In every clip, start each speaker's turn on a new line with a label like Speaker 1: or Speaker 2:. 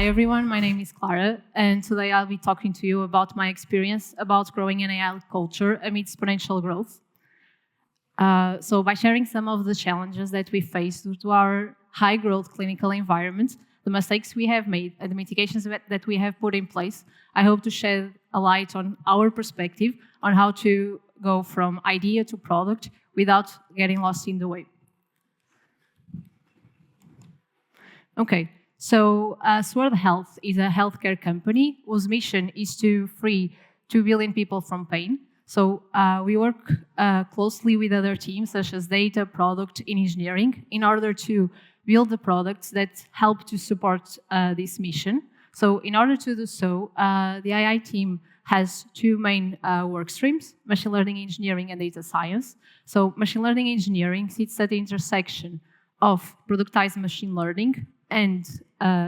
Speaker 1: Hi everyone, my name is Clara, and today I'll be talking to you about my experience about growing an AI culture amidst exponential growth. So by sharing some of the challenges that we face due to our high growth clinical environment, the mistakes we have made and the mitigations that we have put in place, I hope to shed a light on our perspective on how to go from idea to product without getting lost in the way. Okay. So, Sword Health is a healthcare company whose mission is to free 2 billion people from pain. So, we work closely with other teams such as data, product, and engineering in order to build the products that help to support this mission. So, in order to do so, the AI team has two main work streams, machine learning engineering and data science. So, machine learning engineering sits at the intersection of productized machine learning and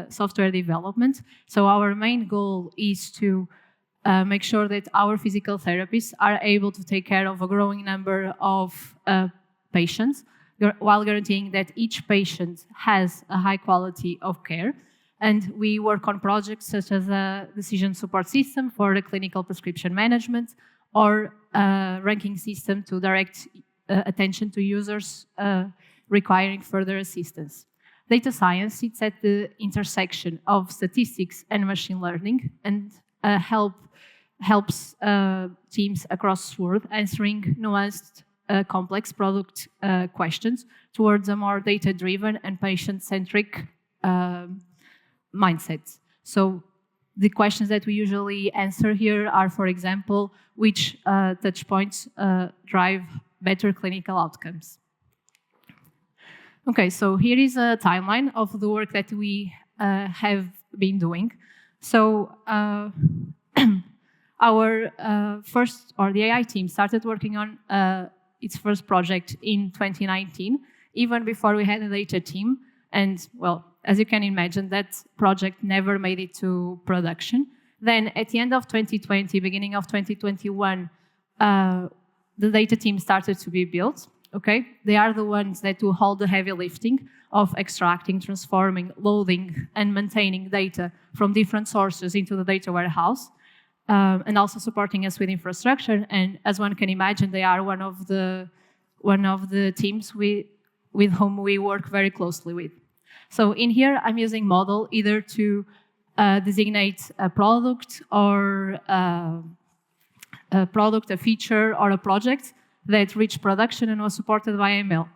Speaker 1: software development. So our main goal is to make sure that our physical therapists are able to take care of a growing number of patients while guaranteeing that each patient has a high quality of care. And we work on projects such as a decision support system for the clinical prescription management or a ranking system to direct attention to users requiring further assistance. Data science sits at the intersection of statistics and machine learning and helps teams across Sword answering nuanced, complex product questions towards a more data-driven and patient-centric mindset. So the questions that we usually answer here are, for example, which touch points drive better clinical outcomes. Okay, so here is a timeline of the work that we have been doing. So our the AI team started working on its first project in 2019, even before we had a data team. And well, as you can imagine, that project never made it to production. Then at the end of 2020, beginning of 2021, the data team started to be built. Okay, they are the ones that do all the heavy lifting of extracting, transforming, loading, and maintaining data from different sources into the data warehouse, and also supporting us with infrastructure. And as one can imagine, they are one of the teams with whom we work very closely with. So in here, I'm using model either to designate a product or a feature, or a project that reached production and was supported by ML.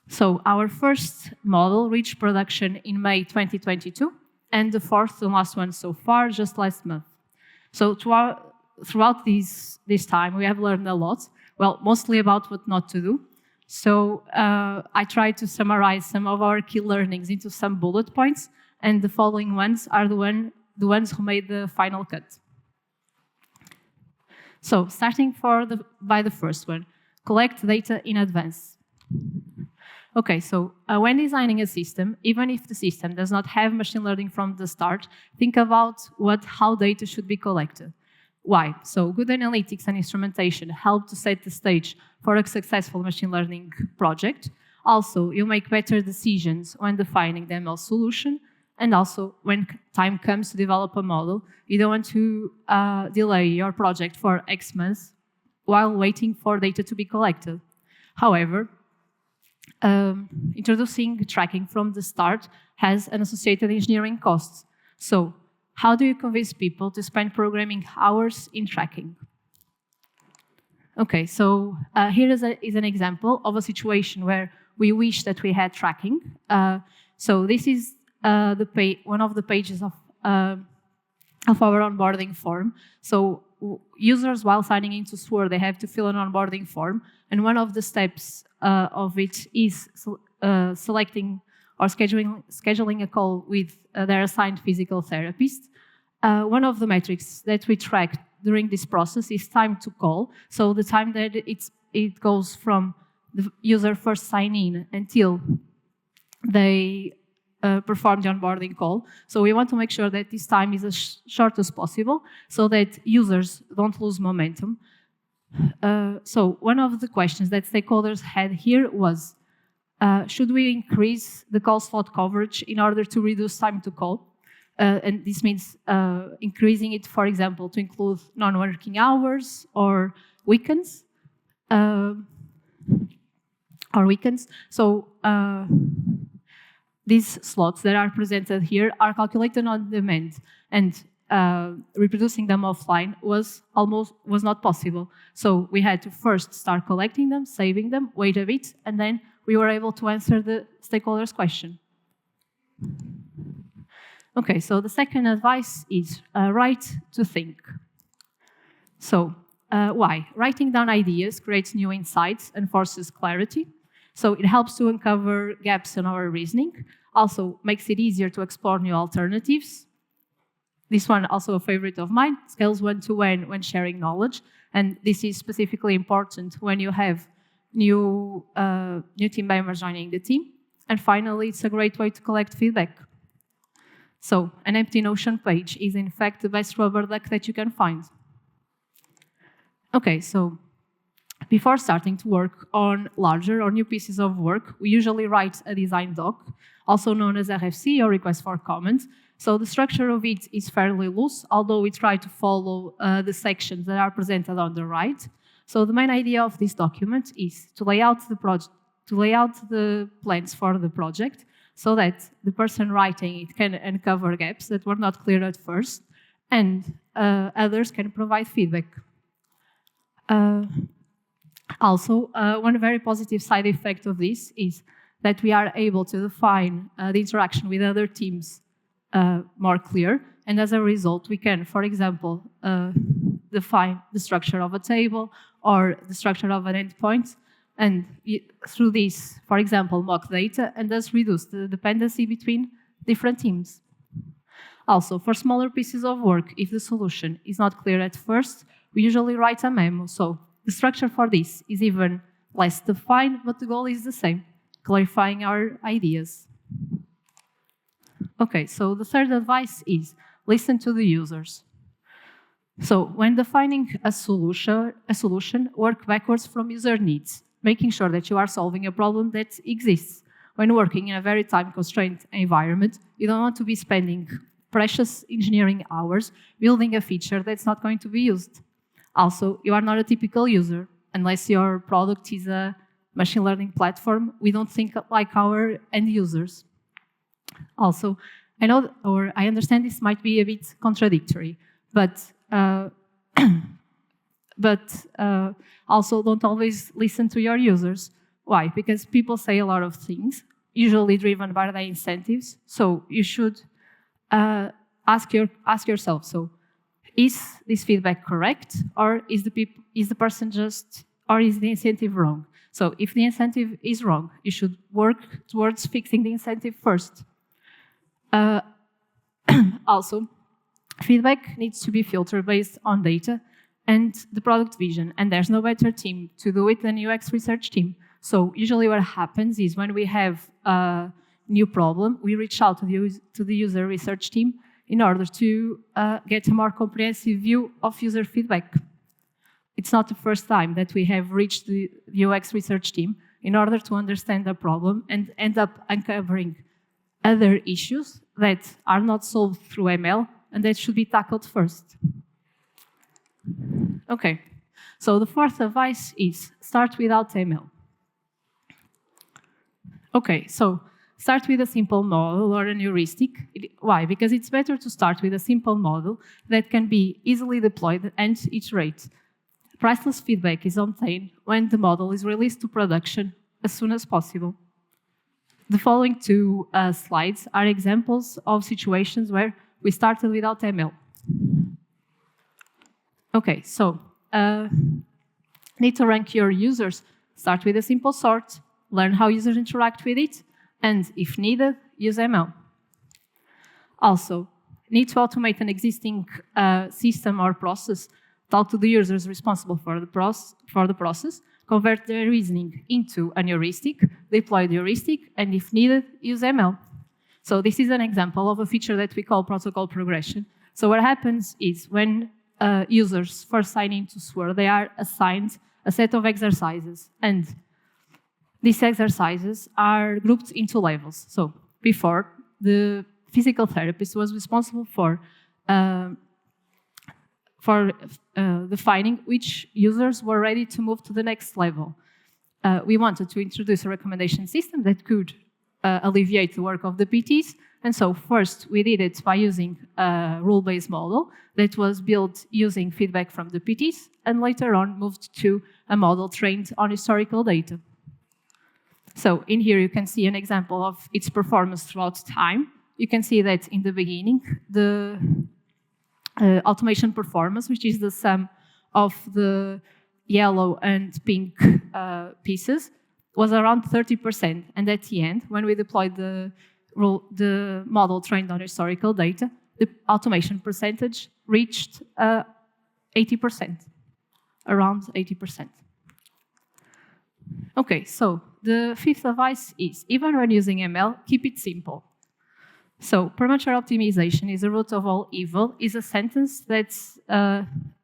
Speaker 1: So our first model reached production in May 2022, and the fourth and last one so far just last month. So throughout this time, we have learned a lot, well, mostly about what not to do. So I tried to summarize some of our key learnings into some bullet points, and the following ones are the ones who made the final cut. So starting by the first one, collect data in advance. Okay, so when designing a system, even if the system does not have machine learning from the start, think about how data should be collected. Why? So good analytics and instrumentation help to set the stage for a successful machine learning project. Also, you make better decisions when defining the ML solution, and also when time comes to develop a model, you don't want to delay your project for X months while waiting for data to be collected. However, introducing tracking from the start has an associated engineering cost. So how do you convince people to spend programming hours in tracking? Okay, so here is an example of a situation where we wish that we had tracking. So this is one of the pages of our onboarding form. So users, while signing into Sword, they have to fill an onboarding form, and one of the steps of it is selecting or scheduling a call with their assigned physical therapist. One of the metrics that we track during this process is time to call. So the time that it goes from the user first sign in until they perform the onboarding call. So we want to make sure that this time is as short as possible so that users don't lose momentum. So one of the questions that stakeholders had here was, should we increase the call slot coverage in order to reduce time to call? And this means increasing it, for example, to include non-working hours or weekends. So these slots that are presented here are calculated on demand, and reproducing them offline was not possible. So we had to first start collecting them, saving them, wait a bit, and then we were able to answer the stakeholders' question. Okay, so the second advice is write to think. So why? Writing down ideas creates new insights and forces clarity. So it helps to uncover gaps in our reasoning, also makes it easier to explore new alternatives. This one, also a favorite of mine, scales one-to-one when sharing knowledge, and this is specifically important when you have new team members joining the team. And finally, it's a great way to collect feedback. So an empty Notion page is in fact the best rubber duck that you can find. Okay, so before starting to work on larger or new pieces of work, we usually write a design doc, also known as RFC or request for comment. So the structure of it is fairly loose, although we try to follow the sections that are presented on the right. So the main idea of this document is to lay out the plans for the project, so that the person writing it can uncover gaps that were not clear at first, and others can provide feedback. Also, one very positive side effect of this is that we are able to define the interaction with other teams more clear, and as a result, we can, for example, define the structure of a table or the structure of an endpoint, and through this, for example, mock data, and thus reduce the dependency between different teams. Also, for smaller pieces of work, if the solution is not clear at first, we usually write a memo. So the structure for this is even less defined, but the goal is the same, clarifying our ideas. Okay, so the third advice is listen to the users. So when defining a solution, work backwards from user needs, making sure that you are solving a problem that exists. When working in a very time-constrained environment, you don't want to be spending precious engineering hours building a feature that's not going to be used. Also, you are not a typical user. Unless your product is a machine learning platform, we don't think like our end users. Also, I understand this might be a bit contradictory, but also don't always listen to your users. Why? Because people say a lot of things, usually driven by their incentives. So you should ask yourself, so is this feedback correct, or is the person just, or is the incentive wrong? So if the incentive is wrong, you should work towards fixing the incentive first. Also, feedback needs to be filtered based on data and the product vision, and there's no better team to do it than UX research team. So usually what happens is when we have a new problem, we reach out to the user research team in order to get a more comprehensive view of user feedback. It's not the first time that we have reached the UX research team in order to understand the problem and end up uncovering other issues that are not solved through ML and that should be tackled first. Okay, so the fourth advice is start without ML. Okay, so start with a simple model or a heuristic. Why? Because it's better to start with a simple model that can be easily deployed and iterate. Priceless feedback is obtained when the model is released to production as soon as possible. The following two slides are examples of situations where we started without ML. Okay, so need to rank your users. Start with a simple sort, learn how users interact with it, and if needed, use ML. Also, need to automate an existing system or process, talk to the users responsible for the process, convert their reasoning into a heuristic, deploy the heuristic, and if needed, use ML. So this is an example of a feature that we call protocol progression. So what happens is when users first sign in to SWIR, they are assigned a set of exercises, and these exercises are grouped into levels. So before, the physical therapist was responsible for defining which users were ready to move to the next level. We wanted to introduce a recommendation system that could alleviate the work of the PTs. And so first we did it by using a rule-based model that was built using feedback from the PTs, and later on moved to a model trained on historical data. So in here you can see an example of its performance throughout time. You can see that in the beginning, the automation performance, which is the sum of the yellow and pink pieces, was around 30%. And at the end, when we deployed the model trained on historical data, the automation percentage reached 80%, around 80%. Okay, so the fifth advice is, even when using ML, keep it simple. So, premature optimization is the root of all evil is a sentence that's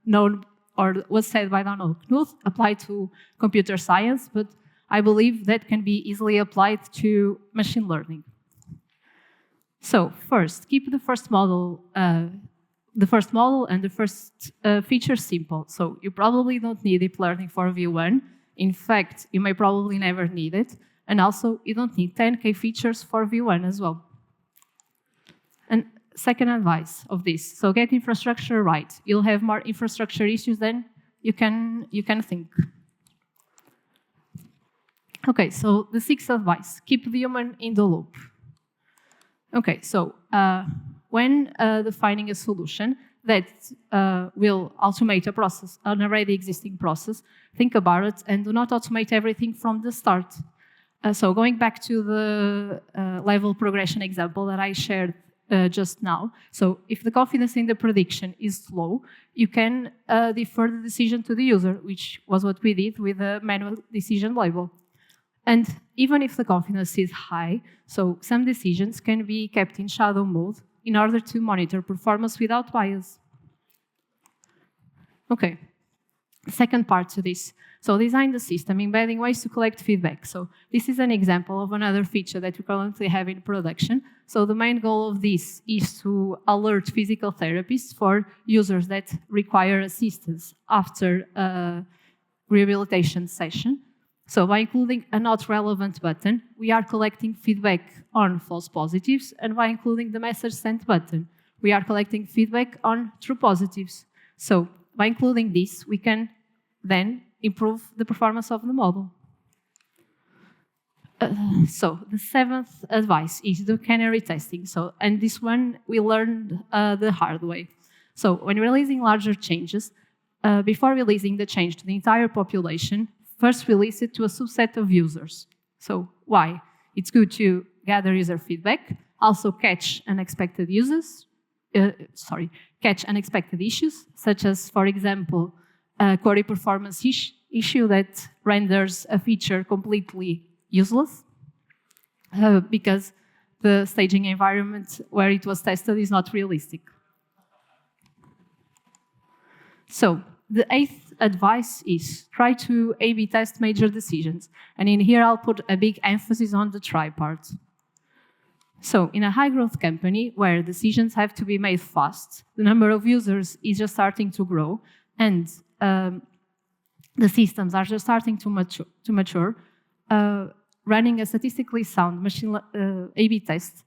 Speaker 1: known or was said by Donald Knuth, applied to computer science, but I believe that can be easily applied to machine learning. So, first, keep the first model and the first feature simple. So, you probably don't need deep learning for V1. In fact, you may probably never need it. And also, you don't need 10K features for V1 as well. And second advice of this, so get infrastructure right. You'll have more infrastructure issues than you can think. Okay, so the sixth advice, keep the human in the loop. Okay, so when defining a solution that will automate a process, an already existing process, think about it and do not automate everything from the start. So going back to the level progression example that I shared just now, so if the confidence in the prediction is low, you can defer the decision to the user, which was what we did with the manual decision label. And even if the confidence is high, so some decisions can be kept in shadow mode in order to monitor performance without bias. Okay, second part to this. So design the system, embedding ways to collect feedback. So this is an example of another feature that we currently have in production. So the main goal of this is to alert physical therapists for users that require assistance after a rehabilitation session. So by including a not relevant button, we are collecting feedback on false positives, and by including the message sent button, we are collecting feedback on true positives. So by including this, we can then improve the performance of the model. So the seventh advice is do canary testing. So, and this one we learned the hard way. So when releasing larger changes, before releasing the change to the entire population, first release it to a subset of users. So why? It's good to gather user feedback, also catch unexpected catch unexpected issues, such as, for example, a query performance issue that renders a feature completely useless because the staging environment where it was tested is not realistic. So the eighth advice is try to A/B test major decisions. And in here, I'll put a big emphasis on the try part. So in a high-growth company where decisions have to be made fast, the number of users is just starting to grow, and the systems are just starting to mature, running a statistically sound machine A/B test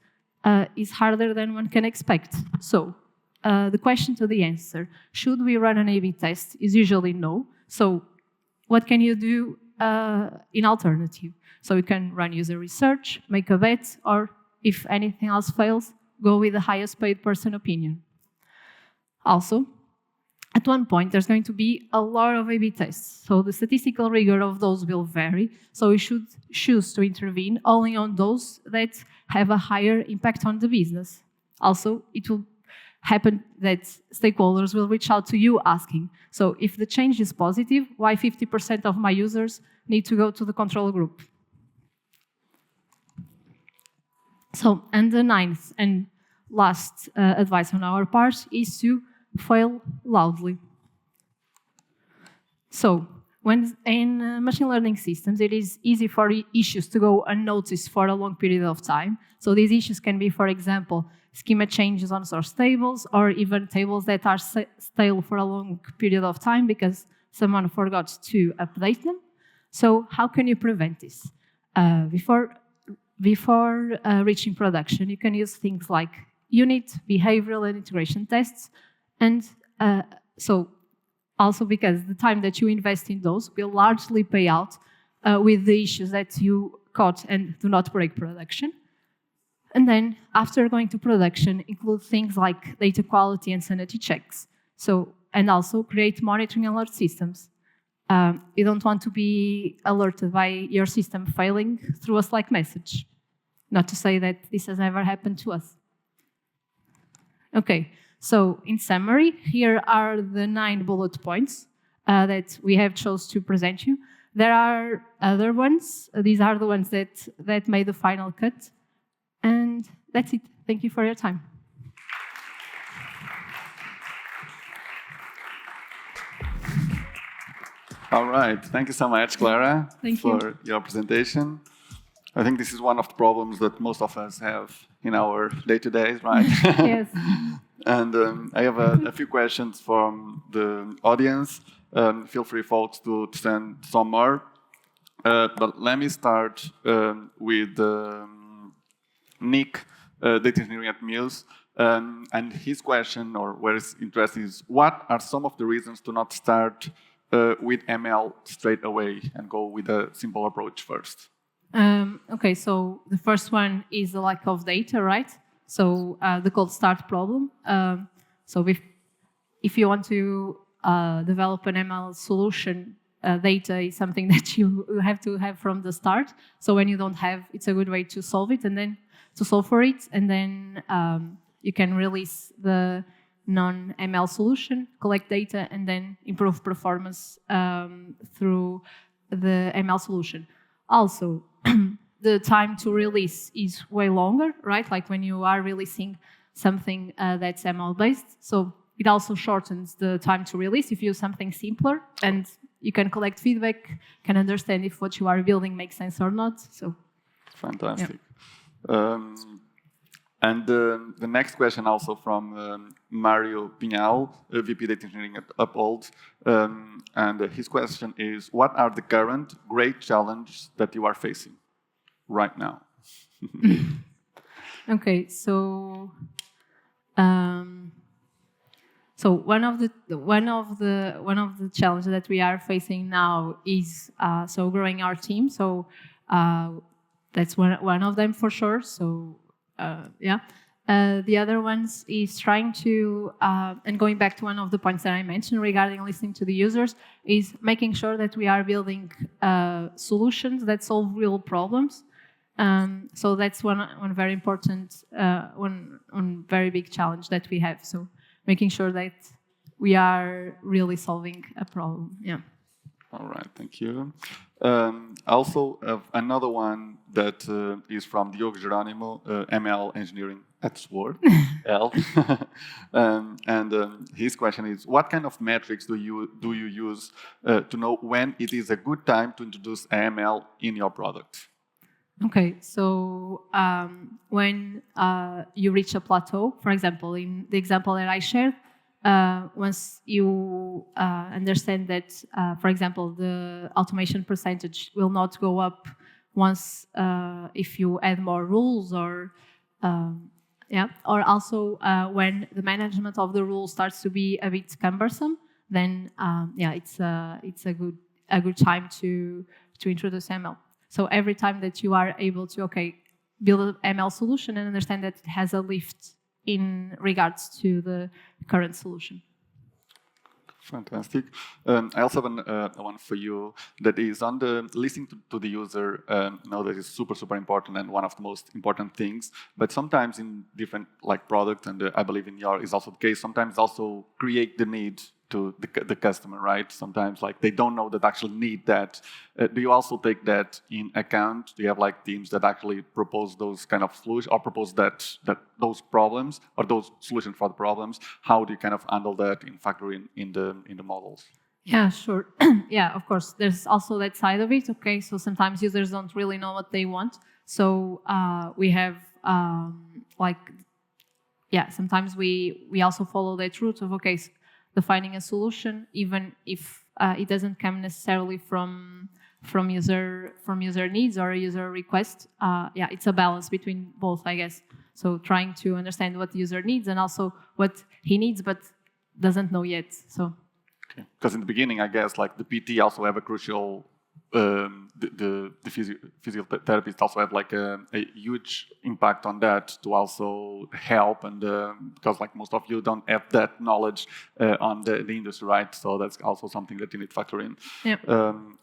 Speaker 1: is harder than one can expect. So the question to the answer, should we run an A/B test, is usually no. So what can you do in alternative? So you can run user research, make a bet, or if anything else fails, go with the highest paid person opinion. Also, at one point, there's going to be a lot of A/B tests. So the statistical rigor of those will vary. So we should choose to intervene only on those that have a higher impact on the business. Also, it will happen that stakeholders will reach out to you asking, so if the change is positive, why 50% of my users need to go to the control group? So, and the ninth and last advice on our part is to fail loudly. So, When in machine learning systems, it is easy for issues to go unnoticed for a long period of time. So these issues can be, for example, schema changes on source tables, or even tables that are stale for a long period of time because someone forgot to update them. So how can you prevent this? Before reaching production, you can use things like unit, behavioral, and integration tests. And so also because the time that you invest in those will largely pay out with the issues that you caught and do not break production. And then after going to production, include things like data quality and sanity checks. So, and also create monitoring alert systems. You don't want to be alerted by your system failing through a Slack message. Not to say that this has never happened to us. Okay, so in summary, here are the 9 bullet points that we have chose to present you. There are other ones. These are the ones that made the final cut. And that's it. Thank you for your time.
Speaker 2: All right. Thank you so much, Clara, for your presentation. I think this is one of the problems that most of us have in our day-to-days, right?
Speaker 1: Yes.
Speaker 2: And I have a few questions from the audience. Feel free, folks, to send some more. But let me start with Nick, data engineering at Muse. And his question, or where it's interesting, is what are some of the reasons to not start with ML straight away and go with a simple approach first?
Speaker 1: Okay, so the first one is the lack of data, right? So the cold start problem. So if you want to develop an ML solution, data is something that you have to have from the start. So when you don't have, it's a good way to solve it and then to solve for it, and then you can release the non-ML solution, collect data, and then improve performance through the ML solution. Also, the time to release is way longer, right? Like when you are releasing something that's ML-based. So it also shortens the time to release if you use something simpler, and you can collect feedback, can understand if what you are building makes sense or not. So,
Speaker 2: fantastic. Yeah. And the next question also from Mario Pinhal, VP Data Engineering at Uphold. And his question is, what are the current great challenges that you are facing right now?
Speaker 1: Okay, so one of the challenges that we are facing now is growing our team. So that's one of them for sure. So the other ones is trying to and going back to one of the points that I mentioned regarding listening to the users, is making sure that we are building solutions that solve real problems. So that's one very important, one very big challenge that we have. So making sure that we are really solving a problem. Yeah.
Speaker 2: All right, thank you. Also, another one that is from Diogo Geronimo, ML Engineering at Sword, L. His question is, what kind of metrics do you use to know when it is a good time to introduce ML in your product?
Speaker 1: Okay, so when you reach a plateau, for example, in the example that I shared, once you understand that, for example, the automation percentage will not go up once if you add more rules, or or also when the management of the rules starts to be a bit cumbersome, then it's a good time to introduce ML. So every time that you are able to build an ML solution and understand that it has a lift in regards to the current solution.
Speaker 2: Fantastic. I also have one for you that is on the listening to the user. That is super important and one of the most important things. But sometimes in different products, and I believe in your is also the case, sometimes also create the need to the customer, right? Sometimes they don't know that actually need that. Do you also take that in account? Do you have teams that actually propose those kind of solutions, or propose that those problems or those solutions for the problems? How do you kind of handle that in factoring in the models?
Speaker 1: Yeah, sure. Yeah, of course. There's also that side of it. Okay, so sometimes users don't really know what they want. So we have like, yeah, sometimes we also follow that route of okay, defining a solution, even if it doesn't come necessarily from user needs or user request. Yeah, it's a balance between both, I guess. So trying to understand what the user needs and also what he needs but doesn't know yet. So.
Speaker 2: Because in the beginning, I guess, like the PT also have a crucial, the physiotherapists also have like a huge impact on that to also help, and because like most of you don't have that knowledge on the industry, right? So that's also something that you need to factor in.
Speaker 1: Yeah.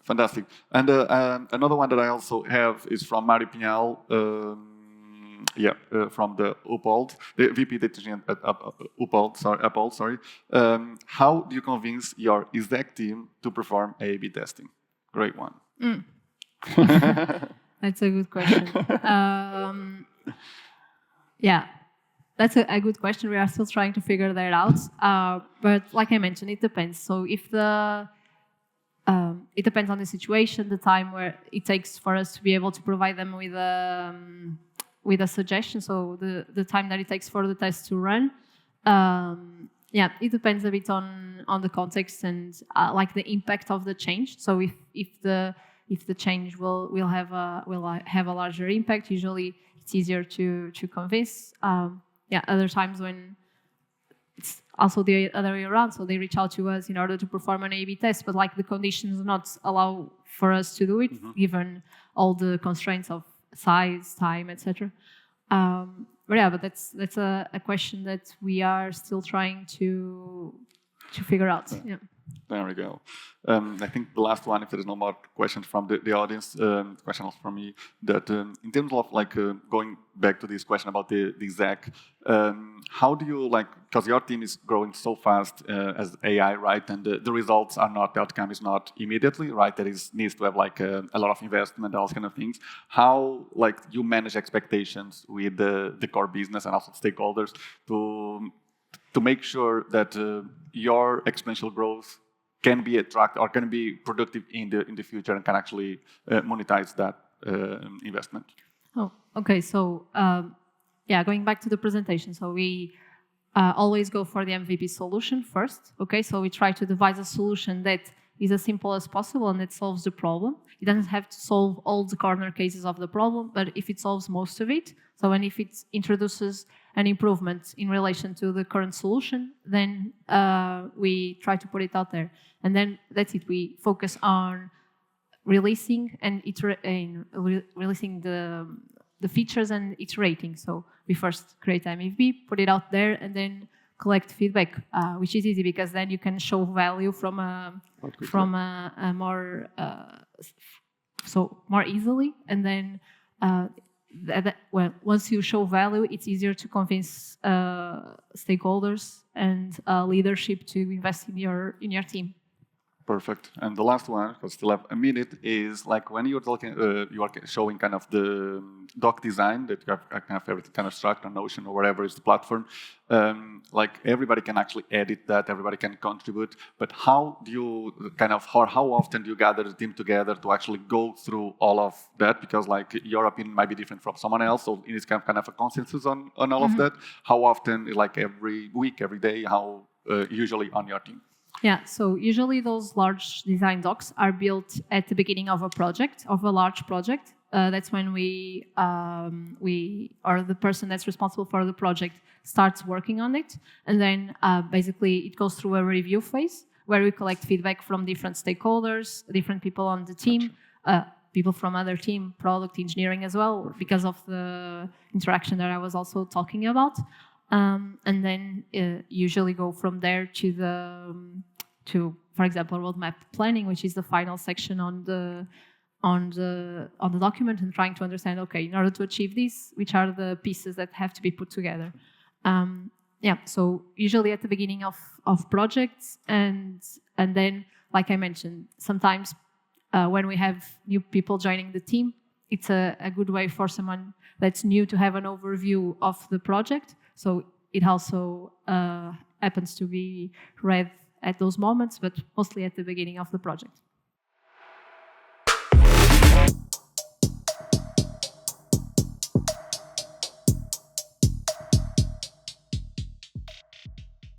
Speaker 2: Fantastic. And another one that I also have is from Mari Pinhal. From the Uphold, the VP data engineer at Apple. Sorry. How do you convince your exec team to perform A/B testing? Great one.
Speaker 1: That's a good question. Yeah, that's a good question. We are still trying to figure that out. But like I mentioned, it depends. So if it depends on the situation, the time where it takes for us to be able to provide them with a suggestion, so the time that it takes for the test to run. Yeah, it depends a bit on the context and like the impact of the change. So if the change will have a larger impact, usually it's easier to convince. Yeah, other times when it's also the other way around, so they reach out to us in order to perform an A/B test, but like the conditions do not allow for us to do it, given all the constraints of size, time, etc. But yeah, but that's a question that we are still trying to figure out. Yeah.
Speaker 2: There we go. I think the last one, if there is no more questions from the audience, question also from me, that in terms of like going back to this question about the exec, how do you like, because your team is growing so fast as AI, right? And the results are not, the outcome is not immediately, right? There needs to have like a lot of investment, all those kind of things. How like you manage expectations with the core business and also stakeholders to make sure that your exponential growth can be attractive or can be productive in the future and can actually monetize that investment.
Speaker 1: Oh, okay. So yeah, going back to the presentation. So we always go for the MVP solution first. Okay, so we try to devise a solution that is as simple as possible and that solves the problem. It doesn't have to solve all the corner cases of the problem, but if it solves most of it, so and if it introduces an improvement in relation to the current solution, then we try to put it out there. And then that's it. We focus on releasing and releasing the features and iterating. So we first create MVP, put it out there, and then collect feedback, which is easy because then you can show value from a more more easily, and then once you show value, it's easier to convince stakeholders and leadership to invest in your team.
Speaker 2: Perfect. And the last one, because still have a minute, is like when you're talking, you are showing kind of the doc design that you have kind of everything kind of structured on Notion or whatever is the platform. Like everybody can actually edit that, everybody can contribute. But how do you kind of, or how often do you gather the team together to actually go through all of that? Because like your opinion might be different from someone else, so it is kind of a consensus on all of that. How often, like every week, every day? How usually on your team?
Speaker 1: Yeah, so usually those large design docs are built at the beginning of a project, of a large project. That's when we or the person that's responsible for the project starts working on it, and then basically it goes through a review phase where we collect feedback from different stakeholders, different people on the team, people from other team, product engineering as well, because of the interaction that I was also talking about. And then usually go from there to for example roadmap planning, which is the final section on the document, and trying to understand, okay, in order to achieve this, which are the pieces that have to be put together. Yeah, so usually at the beginning of projects, and then like I mentioned, sometimes when we have new people joining the team, it's a good way for someone that's new to have an overview of the project. So it also happens to be read at those moments, but mostly at the beginning of the project.